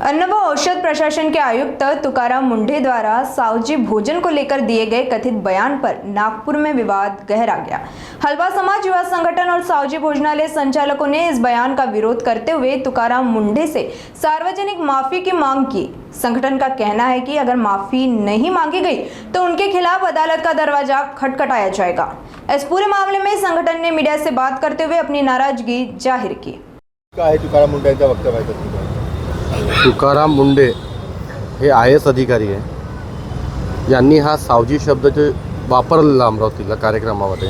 अन्न व औषध प्रशासन के आयुक्त तुकाराम मुंढे द्वारा सावजी भोजन को लेकर दिए गए कथित बयान पर नागपुर में विवाद गहरा गया। हलवा समाज युवा संगठन और सावजी भोजनालय संचालकों ने इस बयान का विरोध करते हुए तुकाराम मुंढे से सार्वजनिक माफी की मांग की। संगठन का कहना है कि अगर माफी नहीं मांगी गई तो उनके खिलाफ अदालत का दरवाजा खटखटाया जाएगा। इस पूरे मामले में संगठन ने मीडिया से बात करते हुए अपनी नाराजगी जाहिर की। तुकाराम मुंढेंचं वक्तव्य आहे। तुकाराम मुंढे हे IAS अधिकारी आहे। यांनी हा सावजी शब्द जे वापरलेला अमरावतीला कार्यक्रमामध्ये,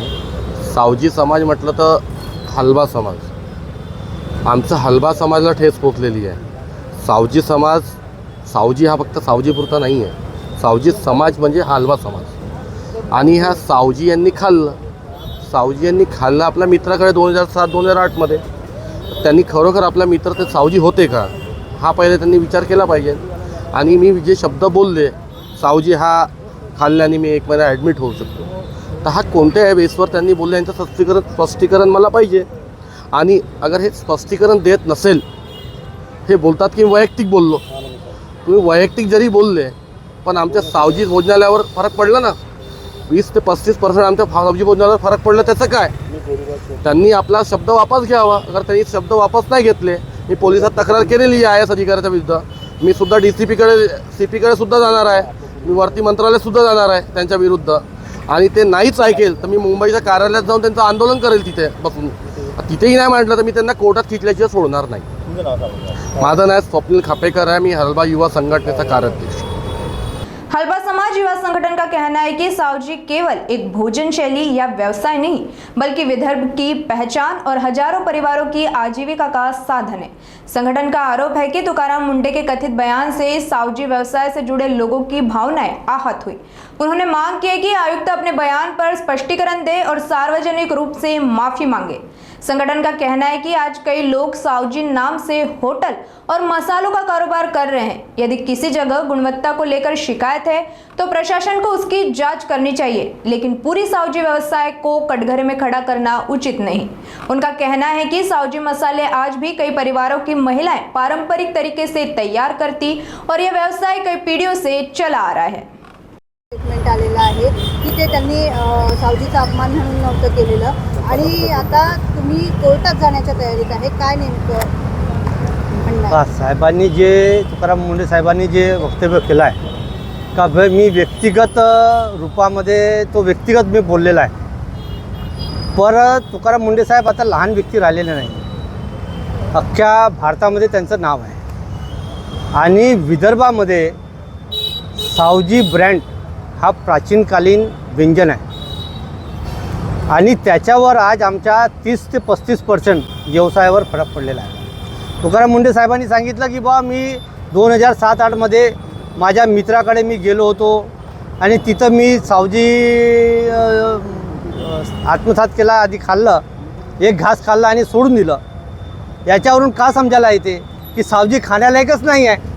सावजी समाज म्हटलं तर हलवा समाज, आमचा हलवा समाजला ठेच पोचलेली आहे। सावजी समाज, सावजी हा फक्त सावजीपुरता नाही आहे, सावजी समाज म्हणजे हलवा समाज। आणि ह्या सावजी यांनी खाल्लं आपल्या मित्राकडे 2007-2008 मध्ये। त्यांनी खरोखर आपला मित्र ते सावजी होते का, हा पहिले त्यांनी विचार केला पाहिजे। आणि मी जे शब्द बोलले, सावजी हा खाल्ल्याने मी 1 महिना ॲडमिट होऊ शकतो, तर हा कोणत्या बेसवर त्यांनी बोलले यांचं स्पष्टीकरण मला पाहिजे। आणि अगर हे स्पष्टीकरण देत नसेल, हे बोलतात की वैयक्तिक बोललो, तुम्ही वैयक्तिक जरी बोलले पण आमच्या सावजी भोजनालयावर फरक पडला ना, 20 ते 35% आमच्या सावजी भोजनालयावर फरक पडला, त्याचं काय? त्यांनी आपला शब्द वापस घ्यावा। अगर त्यांनी शब्द वापस नाही घेतले, मी पोलिसात तक्रार केलेली आहे IAS अधिकाऱ्याच्या विरुद्ध। मी सुद्धा CPकडे सुद्धा जाणार आहे, मी वरती मंत्रालयात सुद्धा जाणार आहे त्यांच्या विरुद्ध। आणि ते नाहीच ऐकेल तर मी मुंबईच्या कार्यालयात जाऊन त्यांचं आंदोलन करेल तिथे बसून। तिथेही नाही म्हटलं तर मी त्यांना कोर्टात खिचल्याशिवाय सोडणार नाही। माझं नाव स्वप्नील खापेकर आहे, मी हलवा युवा संघटनेचा कार्याध्यक्ष। हलवा समाज युवा संगठन का कहना है कि सावजी केवल एक भोजन शैली या व्यवसाय नहीं बल्कि विदर्भ की पहचान और हजारों परिवारों की आजीविका का साधन है। संगठन का आरोप है कि तुकाराम मुंढे के कथित बयान से सावजी व्यवसाय से जुड़े लोगों की भावनाएं आहत हुई। उन्होंने मांग की है कि आयुक्त अपने बयान पर स्पष्टीकरण दे और सार्वजनिक रूप से माफी मांगे। संगठन का कहना है कि आज कई लोग सावजी नाम से होटल और मसालों का कारोबार कर रहे हैं। यदि किसी जगह गुणवत्ता को लेकर शिकायत है तो प्रशासन को उसकी जांच करनी चाहिए, लेकिन पूरी सावजी व्यवसाय को कटघरे में खड़ा करना उचित नहीं। उनका कहना है कि सावजी मसाले आज भी कई परिवारों की महिलाएं पारंपरिक तरीके से तैयार करती और यह व्यवसाय कई पीढ़ियों से चला आ रहा है। स्टेटमेंट आलेलं आहे की ते त्यांनी सावजीचा अपमान म्हणून नव्हतं केलेलं आणि आता तुम्ही कोर्टात जाण्याच्या तयारीत आहे, काय नेमकं म्हणणं आहे? साहेबांनी तुकाराम मुंढे साहेबांनी जे वक्तव्य केलं आहे का, मी व्यक्तिगत रूपामध्ये तो व्यक्तिगत मी बोललेला आहे, पर तुकाराम मुंढे साहेब आता लहान व्यक्ती राहिलेले नाही, अख्ख्या भारतामध्ये त्यांचं नाव आहे। आणि विदर्भामध्ये सावजी ब्रँड हा प्राचीनकालीन व्यंजन आहे आणि त्याच्यावर आज आमच्या 30 ते 35% व्यवसायावर फरक पडलेला आहे। तुकाराम मुंढे साहेबांनी सांगितलं की बा मी 2007-08 मध्ये माझ्या मित्राकडे मी गेलो होतो आणि तिथं मी सावजी आत्मसात केला, आधी खाल्लं, एक घास खाल्ला आणि सोडून दिलं। याच्यावरून का समजायला येते की सावजी खाण्यालायकच नाही आहे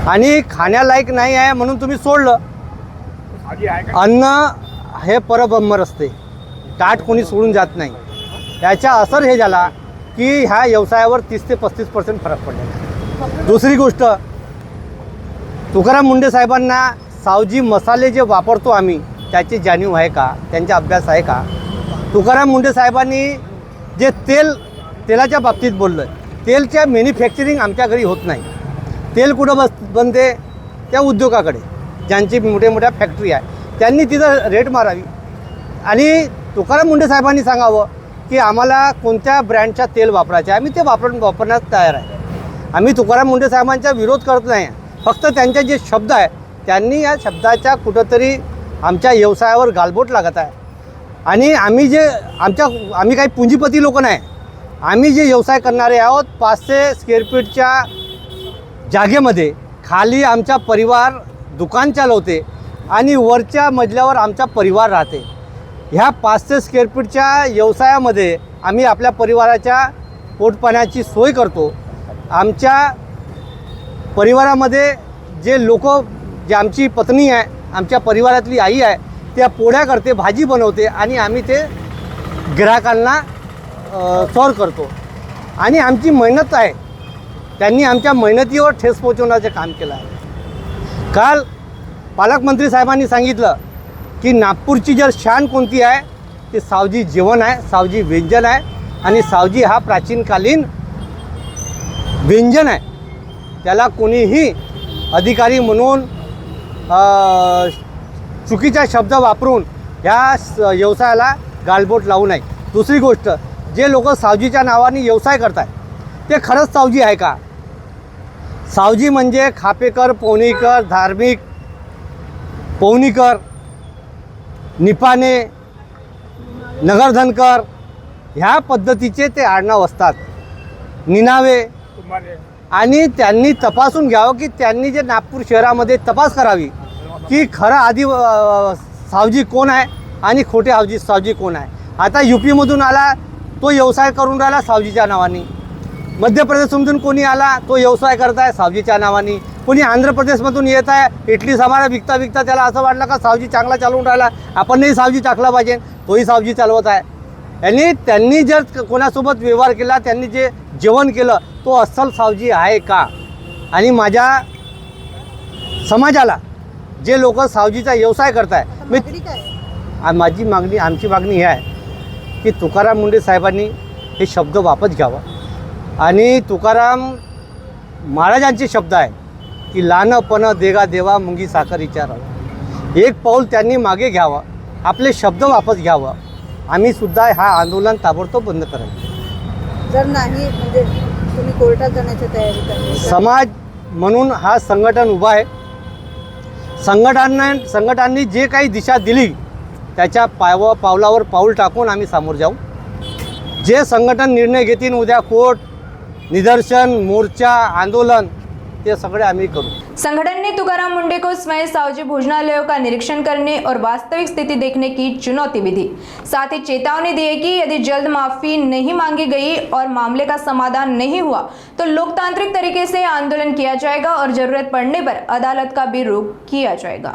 आणि खाण्यालायक नाही आहे म्हणून तुम्ही सोडलं। अन्न हे परब्रह्म असते, ताट कोणी सोडून जात नाही। याचा असर हे झाला की ह्या व्यवसायावर 30 ते 35% फरक पडलेला। दुसरी गोष्ट, तुकाराम मुंढे साहेबांना सावजी मसाले जे वापरतो आम्ही त्याची जाणीव आहे का, त्यांचा अभ्यास आहे का? तुकाराम मुंढे साहेबांनी जे तेलाच्या बाबतीत बोललं, तेलच्या मॅन्युफॅक्चरिंग आमच्या घरी होत नाही। तेल कुठं बनते? त्या उद्योगाकडे, ज्यांची मोठ्या फॅक्टरी आहे, त्यांनी तिथं रेट मारावी। आणि तुकाराम मुंढे साहेबांनी सांगावं की आम्हाला कोणत्या ब्रँडच्या तेल वापरायचे, आम्ही ते वापरण्यास तयार आहे। आम्ही तुकाराम मुंढे साहेबांचा विरोध करत नाही, फक्त त्यांचे जे शब्द आहे त्यांनी या शब्दाच्या कुठंतरी आमच्या व्यवसायावर गालबोट लागत आहे। आणि आम्ही काही पुंजीपती लोक नाही, आम्ही जे व्यवसाय करणारे आहोत 500 स्क्वेअर फीटच्या जागेमध्ये खाली आमचा परिवार दुकान चालवते आणि वरच्या मजल्यावर आमचा परिवार राहते। ह्या 500 स्क्वेअर फीटच्या व्यवसायामध्ये आम्ही आपल्या परिवाराच्या पोटपाण्याची सोय करतो। आमच्या परिवारामध्ये जे लोक, जे आमची पत्नी आहे, आमच्या परिवारातली आई आहे, त्या पोळ्या करते, भाजी बनवते आणि आम्ही ते ग्राहकांना सर्व करतो। आणि आमची मेहनत आहे त्यांनी आमच्या मेहनतीवर ठेस पोहोचवण्याचं काम केलं आहे. काल पालकमंत्री साहेबांनी सांगितलं की नागपूरची जर शान कोणती आहे ते सावजी जेवण आहे, सावजी व्यंजन आहे. आणि सावजी हा प्राचीनकालीन व्यंजन आहे. त्याला कोणीही अधिकारी म्हणून चुकीचा शब्द वापरून ह्या व्यवसायाला गालबोट लावू नये. दुसरी गोष्ट, जे लोक सावजीच्या नावाने व्यवसाय करतात ते खरंच सावजी आहे का? सावजी म्हणजे खापेकर, पवनीकर, धार्मिक पवनीकर, निपाणे, नगरधनकर ह्या पद्धतीचे ते आडनाव असतात, निनावे. आणि त्यांनी तपासून घ्यावं की त्यांनी जे नागपूर शहरामध्ये तपास करावी की खरं आधी सावजी कोण आहे आणि खोटे सावजी कोण आहे. आता UP मधून आला तो व्यवसाय करून राहिला सावजीच्या नावाने, मध्य प्रदेशमधून कोणी आला तो व्यवसाय करत आहे सावजीच्या नावाने, कोणी आंध्र प्रदेशमधून येत आहे इडली सांबार विकता विकता त्याला असं वाटलं का सावजी चांगला चालवून राहिला, आपणही सावजी टाकला पाहिजे, तोही सावजी चालवत आहे. आणि त्यांनी जर कोणासोबत व्यवहार केला, त्यांनी जे जेवण केलं तो अस्सल सावजी आहे का? आणि माझ्या समाजाला जे लोक सावजीचा व्यवसाय करत आहे, मागणी काय आहे? आमची मागणी ही आहे की तुकाराम मुंडे साहेबांनी हे शब्द वापस घ्यावा. आणि तुकाराम महाराजांचे शब्द आहे की लहानपण देगा देवा मुंगी साखर विचारावं. एक पाऊल त्यांनी मागे घ्यावं, आपले शब्द वापस घ्यावं. आम्ही सुद्धा हा आंदोलन ताबडतोब बंद करायचं. जर नाही म्हणजे तुम्ही कोर्टात जाण्याच्या तयारीत आहे? समाज म्हणून हा संघटन उभा आहे. संघटनांनी जे काही दिशा दिली त्याच्या पावलावर पाऊल टाकून आम्ही समोर जाऊ. जे संघटन निर्णय घेतील, उद्या कोर्ट, निदर्शन, मोर्चा, आंदोलन, ये सगळे आम्ही करूँ. संगठन ने तुकाराम मुंडे को स्वयं सावजी भोजनालयों का निरीक्षण करने और वास्तविक स्थिति देखने की चुनौती भी दी. साथ ही चेतावनी दी है कि यदि जल्द माफी नहीं मांगी गई और मामले का समाधान नहीं हुआ तो लोकतांत्रिक तरीके से आंदोलन किया जाएगा और जरूरत पड़ने पर अदालत का भी रुख किया जाएगा.